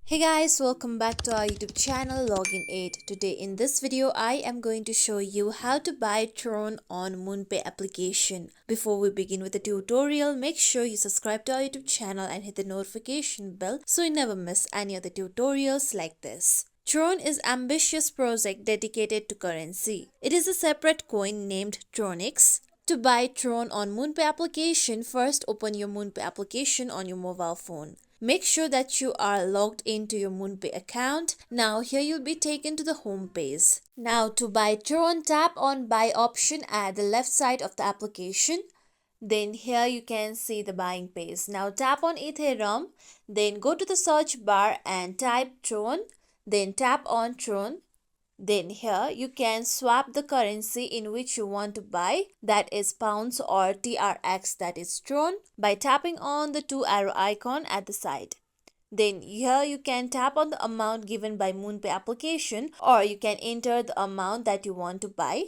Hey guys, welcome back to our YouTube channel Login 8. Today in this video, I am going to show you how to buy Tron on MoonPay application. Before we begin with the tutorial, make sure you subscribe to our YouTube channel and hit the notification bell so you never miss any of the tutorials like this. Tron is an ambitious project dedicated to currency. It is a separate coin named Tronics. To buy Tron on MoonPay application, first open your MoonPay application on your mobile phone. Make sure that you are logged into your MoonPay account. Now here you'll be taken to the home page. Now to buy Tron, tap on buy option at the left side of the application. Then here you can see the buying page. Now tap on Ethereum. Then go to the search bar and type Tron. Then tap on Tron. Then here you can swap the currency in which you want to buy, that is pounds or TRX, that is Tron, by tapping on the two arrow icon at the side. Then here you can tap on the amount given by MoonPay application, or you can enter the amount that you want to buy.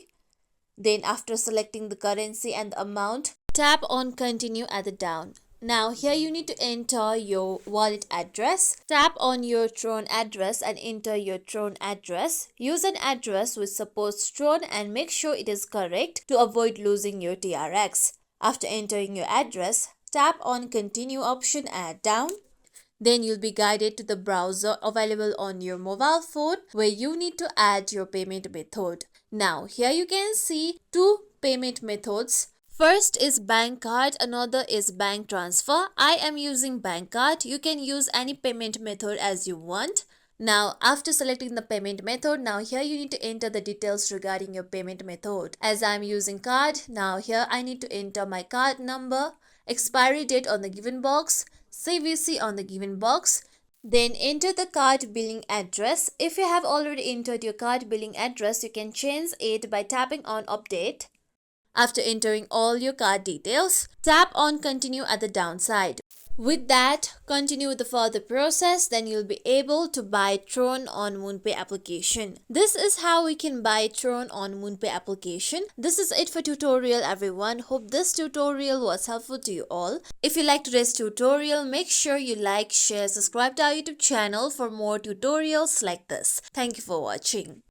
Then after selecting the currency and the amount, tap on continue at the down. Now here you need to enter your wallet address. Tap on your Tron address and enter your Tron address. Use an address which supports Tron and make sure it is correct to avoid losing your TRX. After entering your address, tap on continue option at down. Then you'll be guided to the browser available on your mobile phone where you need to add your payment method. Now here you can see two payment methods. First is bank card, another is bank transfer. I am using bank card. You can use any payment method as you want. Now after selecting the payment method, now here you need to enter the details regarding your payment method. As I am using card, now here I need to enter my card number, expiry date on the given box, CVC on the given box. Then enter the card billing address. If you have already entered your card billing address, you can change it by tapping on update. After entering all your card details, tap on continue at the downside. With that, continue with the further process, then you'll be able to buy Tron on MoonPay application. This is how we can buy Tron on MoonPay application. This is it for tutorial everyone. Hope this tutorial was helpful to you all. If you liked today's tutorial, make sure you like, share, subscribe to our YouTube channel for more tutorials like this. Thank you for watching.